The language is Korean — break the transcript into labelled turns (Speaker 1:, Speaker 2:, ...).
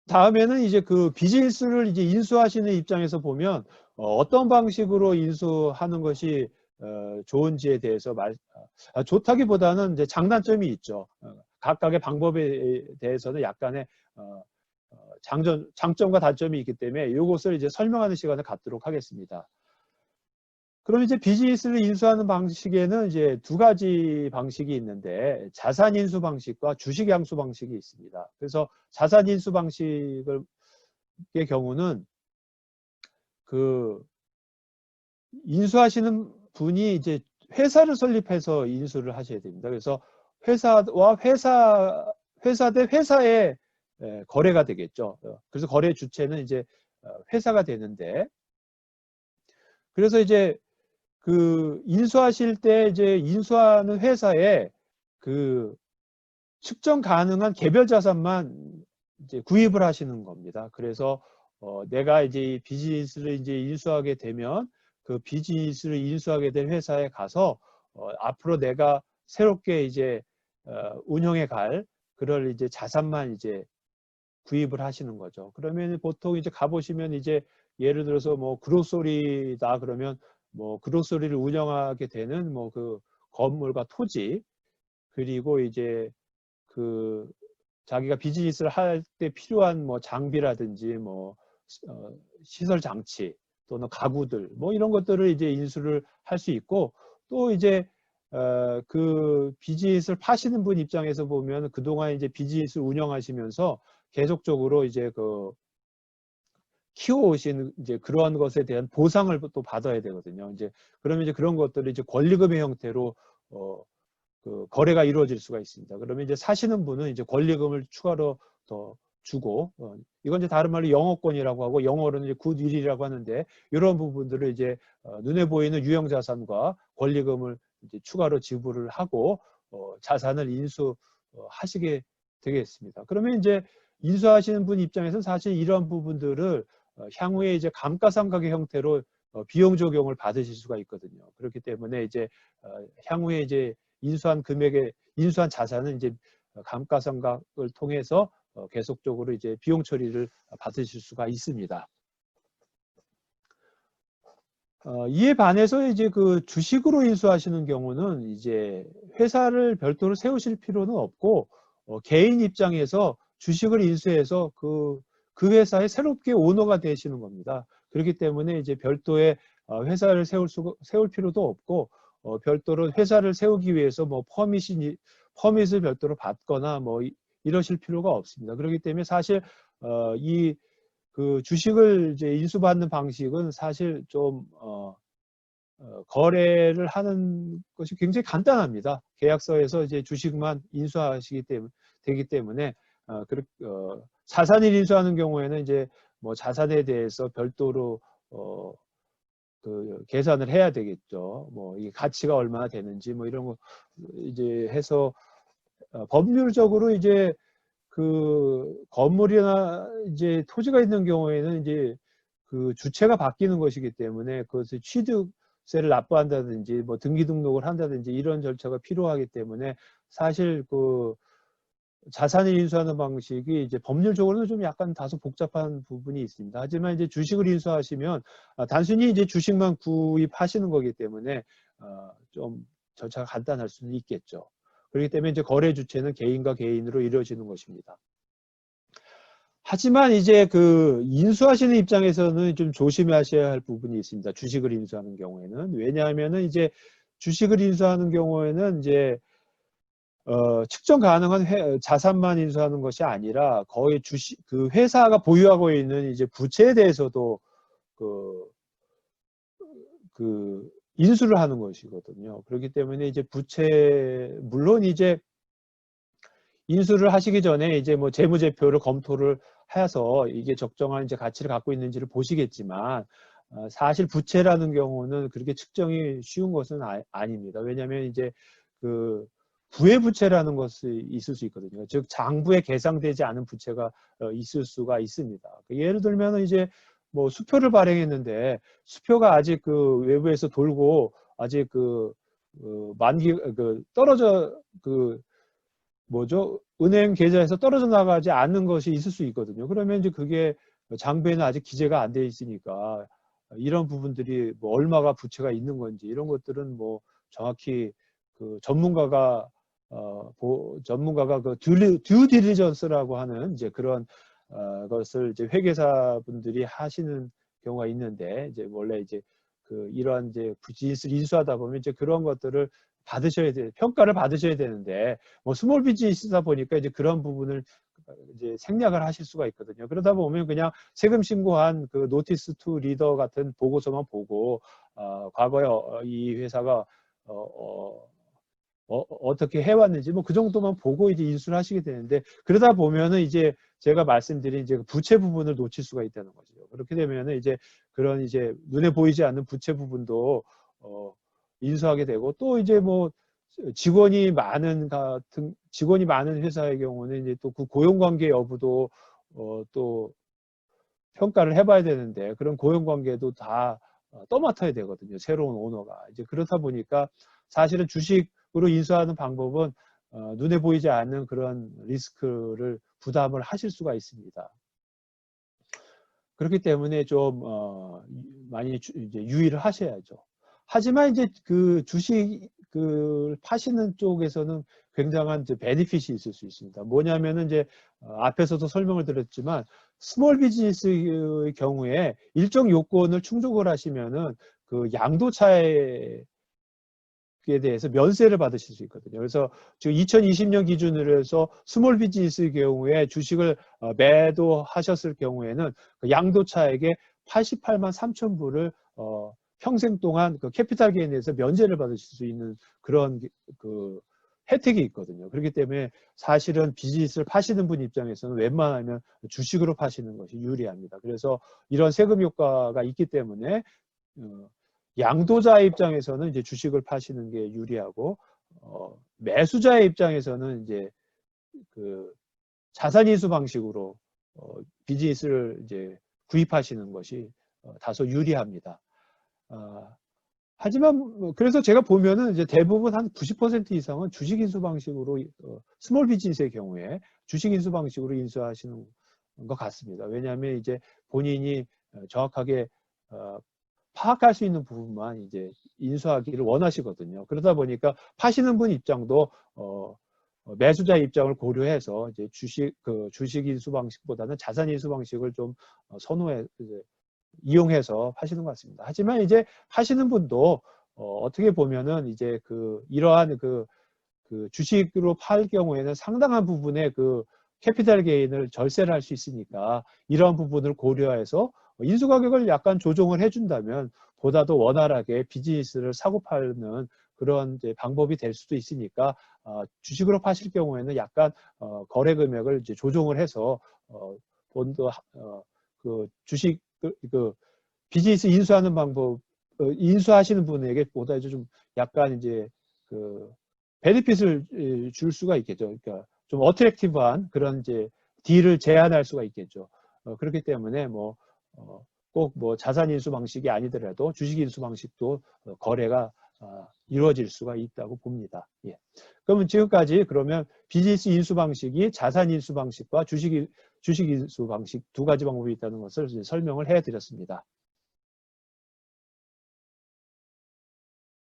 Speaker 1: 다음에는 이제 그 비즈니스를 이제 인수하시는 입장에서 보면 어떤 방식으로 인수하는 것이 좋은지에 대해서 좋다기보다는 이제 장단점이 있죠. 각각의 방법에 대해서는 약간의 장점과 단점이 있기 때문에 이것을 이제 설명하는 시간을 갖도록 하겠습니다. 그럼 이제 비즈니스를 인수하는 방식에는 이제 두 가지 방식이 있는데 자산 인수 방식과 주식 양수 방식이 있습니다. 그래서 자산 인수 방식의 경우는 그 인수하시는 분이 이제 회사를 설립해서 인수를 하셔야 됩니다. 그래서 회사와 회사 대 회사의 거래가 되겠죠. 그래서 거래 주체는 이제 회사가 되는데, 그래서 이제 그 인수하실 때 이제 인수하는 회사에 그 측정 가능한 개별 자산만 이제 구입을 하시는 겁니다. 그래서 내가 이제 비즈니스를 이제 인수하게 되면 그 비즈니스를 인수하게 된 회사에 가서 앞으로 내가 새롭게 이제 운영해 갈 그럴 이제 자산만 이제 구입을 하시는 거죠. 그러면 보통 이제 가보시면 이제 예를 들어서 뭐 그로소리다 그러면 뭐 그로소리를 운영하게 되는 뭐 그 건물과 토지, 그리고 이제 그 자기가 비즈니스를 할 때 필요한 뭐 장비라든지 뭐 시설 장치 또는 가구들 뭐 이런 것들을 이제 인수를 할 수 있고, 또 이제 그 비즈니스를 파시는 분 입장에서 보면 그동안 이제 비즈니스를 운영하시면서 계속적으로 이제 그 키워오신 이제 그러한 것에 대한 보상을 또 받아야 되거든요. 이제 그러면 이제 그런 것들을 이제 권리금의 형태로 그 거래가 이루어질 수가 있습니다. 그러면 이제 사시는 분은 이제 권리금을 추가로 더 주고, 이건 이제 다른 말로 영어권이라고 하고 영어로는 이제 굿윌이라고 하는데, 이런 부분들을 이제 눈에 보이는 유형 자산과 권리금을 이제 추가로 지불을 하고 자산을 인수하시게 되겠습니다. 그러면 이제 인수하시는 분 입장에서는 사실 이런 부분들을 향후에 이제 감가상각의 형태로 비용 적용을 받으실 수가 있거든요. 그렇기 때문에 이제 향후에 이제 인수한 금액의 인수한 자산은 이제 감가상각을 통해서 계속적으로 이제 비용 처리를 받으실 수가 있습니다. 이에 반해서 이제 그 주식으로 인수하시는 경우는 이제 회사를 별도로 세우실 필요는 없고 개인 입장에서 주식을 인수해서 그 회사의 새롭게 오너가 되시는 겁니다. 그렇기 때문에 이제 별도의 회사를 세울 필요도 없고 별도로 회사를 세우기 위해서 뭐 퍼밋을 별도로 받거나 뭐 이러실 필요가 없습니다. 그렇기 때문에 사실 이 그 주식을 이제 인수받는 방식은 사실 좀 거래를 하는 것이 굉장히 간단합니다. 계약서에서 이제 주식만 인수하시기 때문에 되기 때문에 자산을 인수하는 경우에는 이제 뭐 자산에 대해서 별도로 그 계산을 해야 되겠죠. 뭐 이 가치가 얼마나 되는지 뭐 이런 거 이제 해서 법률적으로 이제 그 건물이나 이제 토지가 있는 경우에는 이제 그 주체가 바뀌는 것이기 때문에 그것을 취득세를 납부한다든지 뭐 등기 등록을 한다든지 이런 절차가 필요하기 때문에 사실 그 자산을 인수하는 방식이 이제 법률적으로는 좀 약간 다소 복잡한 부분이 있습니다. 하지만 이제 주식을 인수하시면 단순히 이제 주식만 구입하시는 거기 때문에 좀 절차가 간단할 수는 있겠죠. 그렇기 때문에 이제 거래 주체는 개인과 개인으로 이루어지는 것입니다. 하지만 이제 그 인수하시는 입장에서는 좀 조심하셔야 할 부분이 있습니다. 주식을 인수하는 경우에는. 왜냐하면은 이제 주식을 인수하는 경우에는 이제 측정 가능한 자산만 인수하는 것이 아니라 거의 그 회사가 보유하고 있는 이제 부채에 대해서도 그 인수를 하는 것이거든요. 그렇기 때문에 이제 물론 이제 인수를 하시기 전에 이제 뭐 재무제표를 검토를 해서 이게 적정한 이제 가치를 갖고 있는지를 보시겠지만 사실 부채라는 경우는 그렇게 측정이 쉬운 것은 아닙니다. 왜냐하면 이제 그 부의 부채라는 것이 있을 수 있거든요. 즉 장부에 계상되지 않은 부채가 있을 수가 있습니다. 예를 들면 이제 뭐 수표를 발행했는데 수표가 아직 그 외부에서 돌고 아직 그 만기 떨어져 뭐죠? 은행 계좌에서 떨어져 나가지 않는 것이 있을 수 있거든요. 그러면 이제 그게 장부에는 아직 기재가 안 돼 있으니까 이런 부분들이 뭐 얼마가 부채가 있는 건지 이런 것들은 뭐 정확히 그 전문가가 그 듀 딜리전스라고 하는 이제 그런 것을 이제 회계사 분들이 하시는 경우가 있는데, 이제 원래 이제 그 이러한 이제 비즈니스를 인수하다 보면 이제 그런 것들을 평가를 받으셔야 되는데, 뭐 스몰 비즈니스다 보니까 이제 그런 부분을 이제 생략을 하실 수가 있거든요. 그러다 보면 그냥 세금 신고한 그 노티스 투 리더 같은 보고서만 보고 과거에 이 회사가 어떻게 해왔는지 뭐 그 정도만 보고 이제 인수를 하시게 되는데, 그러다 보면은 이제 제가 말씀드린 이제 부채 부분을 놓칠 수가 있다는 거죠. 그렇게 되면은 이제 그런 이제 눈에 보이지 않는 부채 부분도 인수하게 되고, 또 이제 뭐 직원이 많은 회사의 경우는 이제 또 그 고용관계 여부도 또 평가를 해봐야 되는데, 그런 고용관계도 다 떠맡아야 되거든요. 새로운 오너가. 이제 그렇다 보니까 사실은 주식으로 인수하는 방법은 눈에 보이지 않는 그런 리스크를 부담을 하실 수가 있습니다. 그렇기 때문에 좀 많이 이제 유의를 하셔야죠. 하지만 이제 그 주식을 파시는 쪽에서는 굉장한 이제 베니핏이 있을 수 있습니다. 뭐냐면은 이제 앞에서도 설명을 드렸지만 스몰 비즈니스의 경우에 일정 요건을 충족을 하시면은 그 양도차익에 대해서 면세를 받으실 수 있거든요. 그래서 지금 2020년 기준으로 해서 스몰 비즈니스의 경우에 주식을 매도하셨을 경우에는 그 양도차익의 88만 3천 불을 평생 동안 그 캐피탈 게인에서 면제를 받으실 수 있는 그런 그 혜택이 있거든요. 그렇기 때문에 사실은 비즈니스를 파시는 분 입장에서는 웬만하면 주식으로 파시는 것이 유리합니다. 그래서 이런 세금 효과가 있기 때문에 양도자 입장에서는 이제 주식을 파시는 게 유리하고, 매수자의 입장에서는 이제 그 자산인수 방식으로 비즈니스를 이제 구입하시는 것이 다소 유리합니다. 하지만 그래서 제가 보면은 이제 대부분 한 90% 이상은 주식인수 방식으로 스몰 비즈니스의 경우에 주식인수 방식으로 인수하시는 것 같습니다. 왜냐하면 이제 본인이 정확하게 파악할 수 있는 부분만 이제 인수하기를 원하시거든요. 그러다 보니까 파시는 분 입장도 매수자 입장을 고려해서 이제 주식 인수 방식보다는 자산 인수 방식을 좀 이용해서 파시는 것 같습니다. 하지만 이제 파시는 분도 어떻게 보면은 이제 이러한 그 주식으로 팔 경우에는 상당한 부분의 그 캐피탈 게인을 절세를 할 수 있으니까 이러한 부분을 고려해서 인수 가격을 약간 조정을 해준다면 보다 더 원활하게 비즈니스를 사고 파는 그런 이제 방법이 될 수도 있으니까 주식으로 파실 경우에는 약간 거래 금액을 이제 조정을 해서 본더 그 주식 비즈니스 인수하는 방법 인수하시는 분에게 보다 이제 좀 약간 이제 베네핏을 줄 수가 있겠죠. 그러니까 좀 어트랙티브한 그런 이제 딜을 제안할 수가 있겠죠. 그렇기 때문에 뭐 꼭 뭐 자산 인수 방식이 아니더라도 주식 인수 방식도 거래가 이루어질 수가 있다고 봅니다. 예. 그러면 지금까지 그러면 비즈니스 인수 방식이 자산 인수 방식과 주식 인수 방식 두 가지 방법이 있다는 것을 설명을 해드렸습니다.